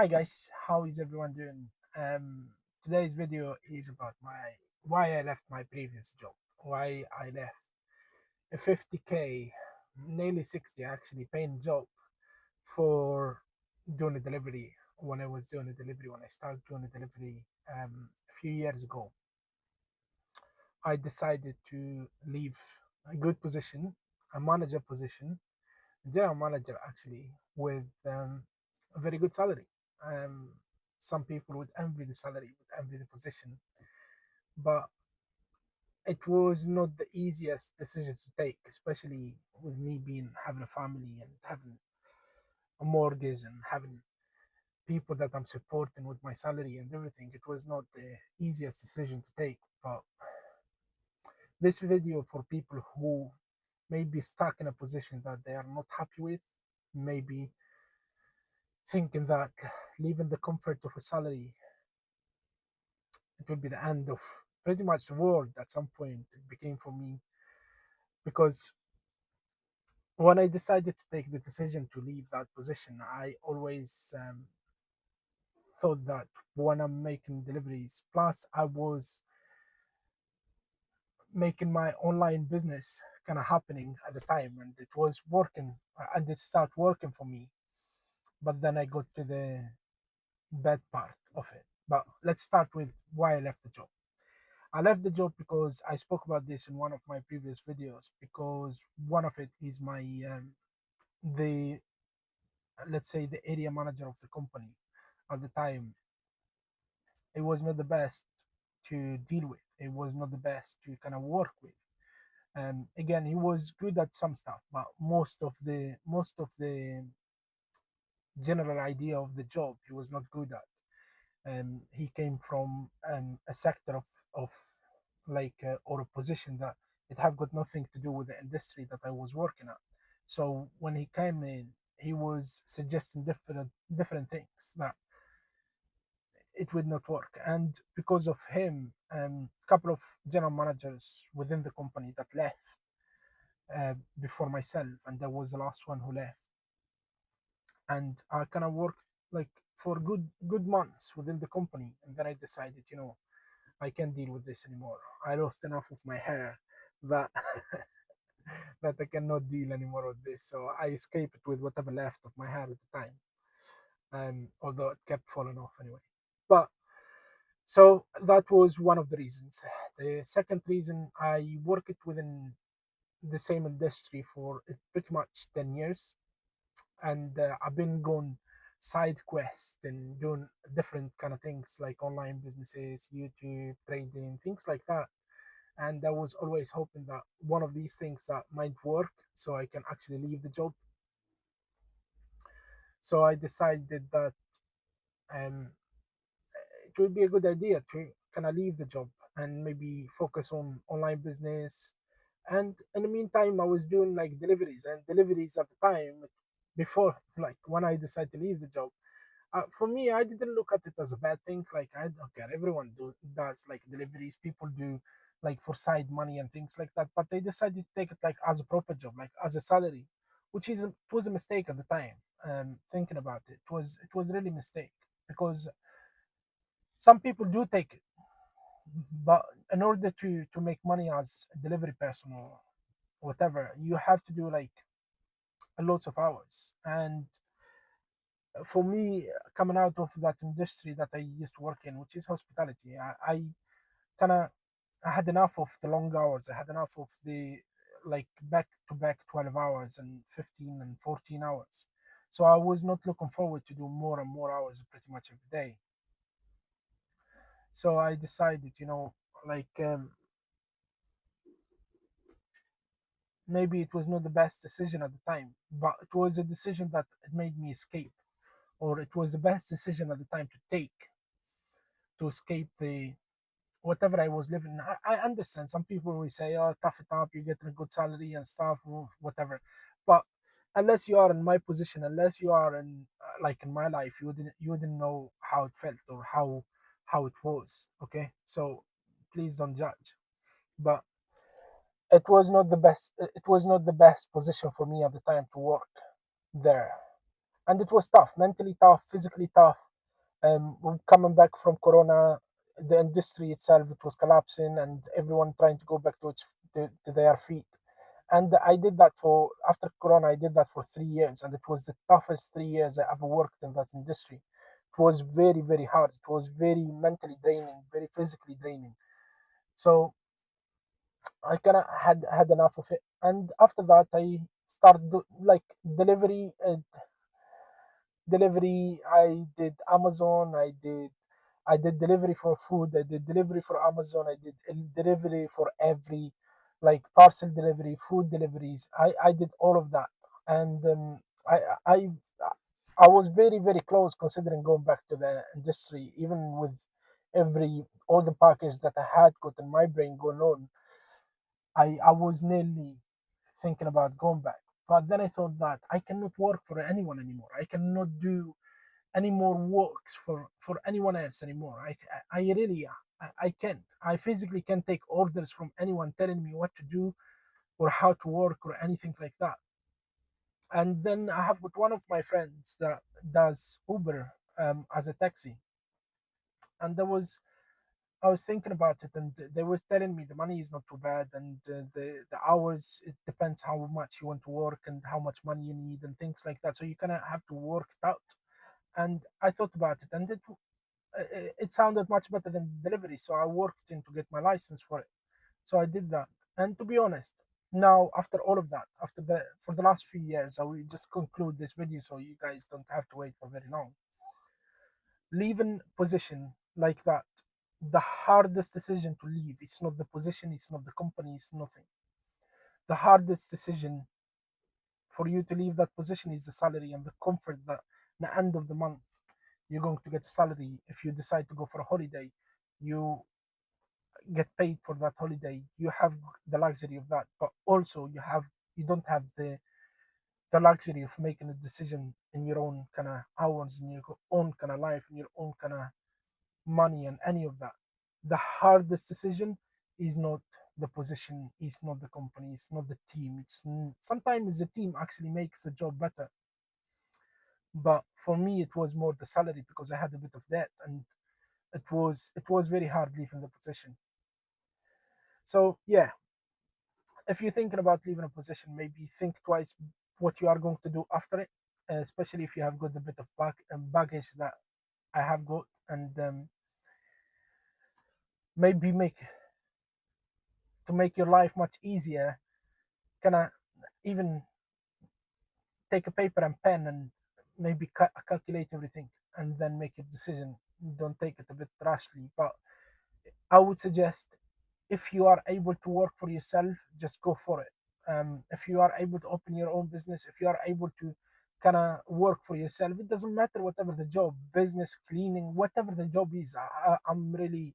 Hi guys, how is everyone doing? Today's video is about my why I left my previous job. Why I left a 50k, nearly 60 actually, paying job for doing a delivery. When I was doing a delivery, when I started doing a delivery a few years ago, I decided to leave a good position, a manager position, general manager actually, with a very good salary. Um, some people would envy the salary, would envy the position, but it was not the easiest decision to take, especially with me being having a family and having a mortgage and having people that I'm supporting with my salary and everything. It was not the easiest decision to take. But this video for people who may be stuck in a position that they are not happy with, maybe thinking that leaving the comfort of a salary, it will be the end of pretty much the world at some point. It became for me because when I decided to take the decision to leave that position, I always thought that when I'm making deliveries, plus I was making my online business kind of happening at the time, and it was working, and it started working for me. But then I got to the bad part of it. But let's start with why I left the job. I left the job because I spoke about this in one of my previous videos. Because one of it is my the let's say the area manager of the company at the time. It was not the best to deal with. It was not the best to kind of work with. Again, he was good at some stuff, but most of the general idea of the job he was not good at. He came from a sector of like or a position that it have got nothing to do with the industry that I was working at. So when he came in, he was suggesting different things that it would not work. And because of him, a couple of general managers within the company that left before myself, and that was the last one who left. And I kind of worked like for good months within the company, and then I decided, I can't deal with this anymore. I lost enough of my hair that that I cannot deal anymore with this. So I escaped with whatever left of my hair at the time. Although it kept falling off anyway. But so that was one of the reasons. The second reason, I worked within the same industry for pretty much 10 years, and I've been going side quest and doing different kind of things like online businesses, YouTube, trading, things like that. And I was always hoping that one of these things that might work so I can actually leave the job. So I decided that um, it would be a good idea to kind of leave the job and maybe focus on online business. And in the meantime, I was doing like deliveries and deliveries at the time before, like when I decided to leave the job. For me, I didn't look at it as a bad thing. Like I don't care, everyone does like deliveries. People do like for side money and things like that. But they decided to take it like as a proper job, like as a salary, which it was a mistake at the time. Thinking about it, it was really a mistake because some people do take it, but in order to make money as a delivery person or whatever, you have to do like lots of hours. And for me, coming out of that industry that I used to work in, which is hospitality, I kind of had enough of the long hours. I had enough of the like back to back 12 hours and 15 and 14 hours. So I was not looking forward to do more and more hours pretty much every day. So I decided, like maybe it was not the best decision at the time, but it was a decision that it made me escape, or it was the best decision at the time to take to escape the whatever I was living. I understand some people will say, "Oh, tough it up, you get a good salary and stuff, whatever." But unless you are in my position, unless you are in like in my life, you wouldn't know how it felt or how it was. Okay, so please don't judge. But it was not the best. It was not the best position for me at the time to work there. and it was tough, mentally tough, physically tough. Coming back from Corona, the industry itself, it was collapsing, and everyone trying to go back to their feet. And I did that for after Corona. I did that for 3 years, and it was the toughest 3 years I ever worked in that industry. It was very, very hard. It was very mentally draining, very physically draining. So I kind of had enough of it. And after that, I started like delivery. I did Amazon. I did delivery for food. I did delivery for Amazon. I did delivery for every, like, parcel delivery, food deliveries. I did all of that, and I I I was very, very close considering going back to the industry, even with every all the package that I had got in my brain going on. I was nearly thinking about going back. But then I thought that I cannot work for anyone anymore. I cannot do any more works for anyone else anymore. I really, I can't. I physically can't take orders from anyone telling me what to do or how to work or anything like that. And then I have got one of my friends that does Uber as a taxi, and I was thinking about it, and they were telling me the money is not too bad, and the hours, it depends how much you want to work and how much money you need and things like that. So you kind of have to work it out. And I thought about it, and it sounded much better than delivery. So I worked in to get my license for it. So I did that. And to be honest, now after all of that, after the for the last few years, I will just conclude this video so you guys don't have to wait for very long. Leaving position like that, the hardest decision to leave, it's not the position, it's not the company, it's nothing. The hardest decision for you to leave that position is the salary and the comfort that at the end of the month you're going to get a salary. If you decide to go for a holiday, you get paid for that holiday. You have the luxury of that, but also you don't have the luxury of making a decision in your own kind of hours, in your own kind of life, in your own kind of money, and any of that. The hardest decision is not the position, is not the company, it's not the team. Sometimes the team actually makes the job better, but for me it was more the salary because I had a bit of debt, and it was very hard leaving the position. So yeah, if you're thinking about leaving a position, maybe think twice what you are going to do after it, especially if you have got a bit of baggage that I have got, and maybe make your life much easier. Kind of even take a paper and pen and maybe calculate everything and then make a decision. Don't take it a bit rashly, but I would suggest, if you are able to work for yourself, just go for it. If you are able to open your own business, if you are able to kind of work for yourself, it doesn't matter whatever the job, business, cleaning, whatever the job is. I'm really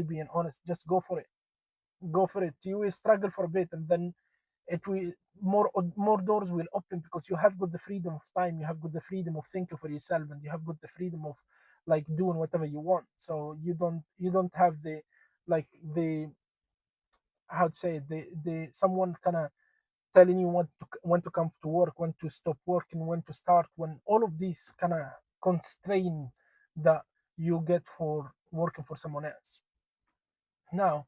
being honest. Just go for it. Go for it. You will struggle for a bit, and then it will more doors will open because you have got the freedom of time. You have got the freedom of thinking for yourself, and you have got the freedom of like doing whatever you want. So you don't have the like the how to say it, the someone kind of telling you when to come to work, when to stop working, when to start, when all of these kind of constraint that you get for working for someone else. Now,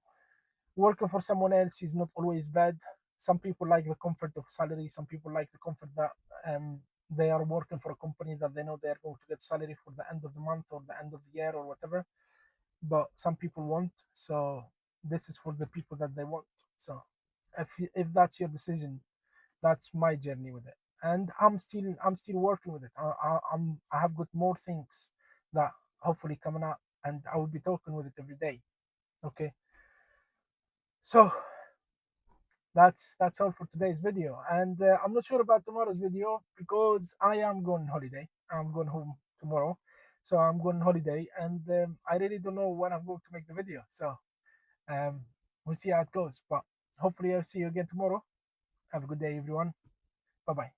working for someone else is not always bad. Some people like the comfort of salary. Some people like the comfort that they are working for a company that they know they are going to get salary for the end of the month or the end of the year or whatever. But some people won't. So this is for the people that they want. So if that's your decision, that's my journey with it, and I'm still working with it. I have got more things that hopefully coming up, and I will be talking with it every day. Okay, so that's all for today's video, and I'm not sure about tomorrow's video because I am going holiday. I'm going home tomorrow, so I'm going holiday, and I really don't know when I'm going to make the video. So um, we'll see how it goes, but hopefully I'll see you again tomorrow. Have a good day, everyone. Bye bye.